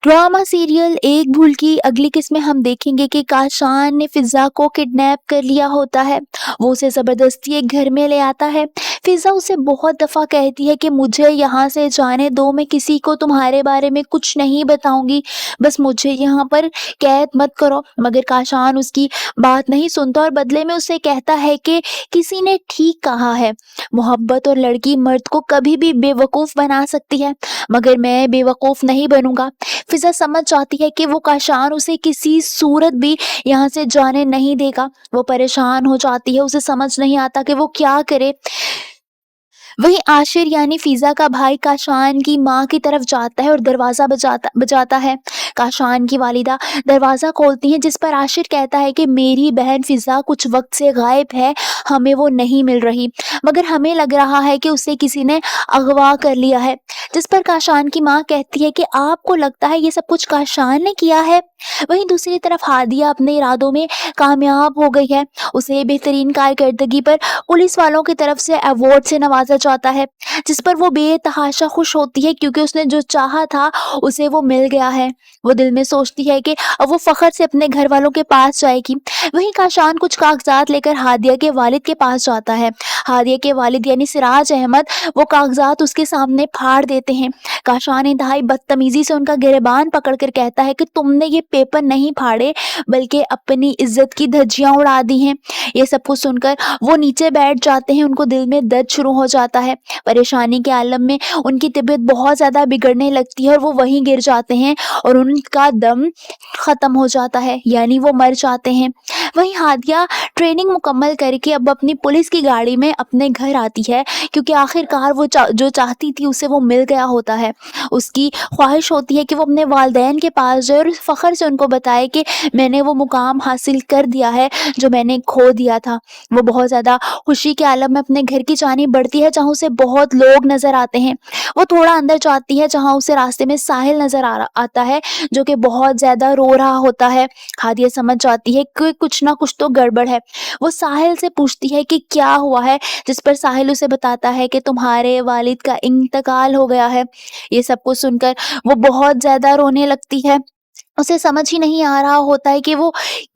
Drama serial एक भूल की अगली किस्त में हम देखेंगे कि काशान ने फिजा को किडनैप कर लिया होता है। वो उसे जबरदस्ती एक घर में ले आता है। फिजा उसे बहुत दफा कहती है कि मुझे यहाँ से जाने दो, मैं किसी को तुम्हारे बारे में कुछ नहीं बताऊंगी, बस मुझे यहाँ पर कैद मत करो। मगर काशान उसकी बात नहीं सुनता और बदले में उसे कहता है कि किसी ने ठीक कहा है, मोहब्बत और लड़की मर्द को कभी भी बेवकूफ बना सकती है, मगर मैं बेवकूफ नहीं बनूंगा। फिजा समझ जाती है कि वो काशान उसे किसी सूरत भी यहाँ से जाने नहीं देगा। वो परेशान हो जाती है, उसे समझ नहीं आता कि वो क्या करे। वहीं आशिर यानी फिजा का भाई काशान की माँ की तरफ जाता है और दरवाजा बजाता बजाता है। काशान की वालिदा दरवाजा खोलती हैं, जिस पर आशिर कहता है कि मेरी बहन फिजा कुछ वक्त से गायब है, हमें वो नहीं मिल रही, मगर हमें लग रहा है कि उसे किसी ने अगवा कर लिया है। जिस पर काशान की माँ कहती है कि आपको लगता है ये सब कुछ काशान ने किया है। वहीं दूसरी तरफ हादिया अपने इरादों में कामयाब हो गई है। उसे बेहतरीन कारकर्दगी पर पुलिस वालों की तरफ से अवार्ड से नवाजा जाता है, जिस पर वो बेतहाशा खुश होती है क्योंकि उसने जो चाहा था उसे वो मिल गया है। वो दिल में सोचती है कि अब वो फखर से अपने घर वालों के पास जाएगी। वहीं काशान कुछ कागजात लेकर हादिया के वालिद के पास जाता है। हादिया के वालिद यानी सिराज अहमद वो कागजात उसके सामने फाड़ देते हैं। काशान इंतहाई बदतमीजी से उनका गिरबान पकड़कर कहता है कि तुमने ये पेपर नहीं फाड़े, बल्कि अपनी इज्जत की धज्जियां उड़ा दी हैं। ये सब कुछ सुनकर वो नीचे बैठ जाते हैं। उनको दिल में दर्द शुरू हो जाता है। परेशानी के आलम में उनकी तबीयत बहुत ज़्यादा बिगड़ने लगती है और वो वहीं गिर जाते हैं और उनका दम ख़त्म हो जाता है, यानी वो मर जाते हैं। वहीं हादिया ट्रेनिंग मुकम्मल करके अब अपनी पुलिस की गाड़ी में अपने घर आती है, क्योंकि आखिरकार वो जो चाहती थी उसे वो मिल गया होता है। उसकी ख्वाहिश होती है कि वो अपने वालिदैन के पास जाए और फ़ख्र से उनको बताए कि मैंने वो मुकाम हासिल कर दिया है जो मैंने खो दिया था। वो बहुत ज़्यादा खुशी के आलम में अपने घर की जानिब बढ़ती है, जहाँ उसे बहुत लोग नज़र आते हैं। वो थोड़ा अंदर जाती है, जहाँ उसे रास्ते में साहिल नज़र आता है, जो कि बहुत ज़्यादा रो रहा होता है। हादिया समझ जाती है कि कुछ ना कुछ तो गड़बड़ है। वो साहिल से पूछती है कि क्या हुआ है, जिस पर साहिल उसे बताता है कि तुम्हारे वालिद का इंतकाल हो गया है। ये सब कुछ सुनकर वो बहुत ज़्यादा रोने लगती है। उसे समझ ही नहीं आ रहा होता है कि वो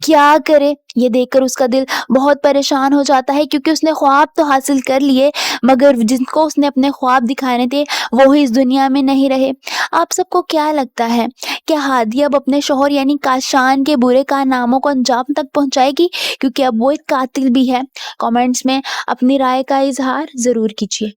क्या करे। ये देखकर उसका दिल बहुत परेशान हो जाता है, क्योंकि उसने ख्वाब तो हासिल कर लिए, मगर जिनको उसने अपने ख्वाब दिखाने थे वो ही इस दुनिया में नहीं रहे। आप सबको क्या लगता है, क्या हादिया अब अपने शौहर यानी काशान के बुरे कारनामों को अंजाम तक पहुंचाएगी, क्योंकि अब वो एक कातिल भी है? कमेंट्स में अपनी राय का इजहार ज़रूर कीजिए।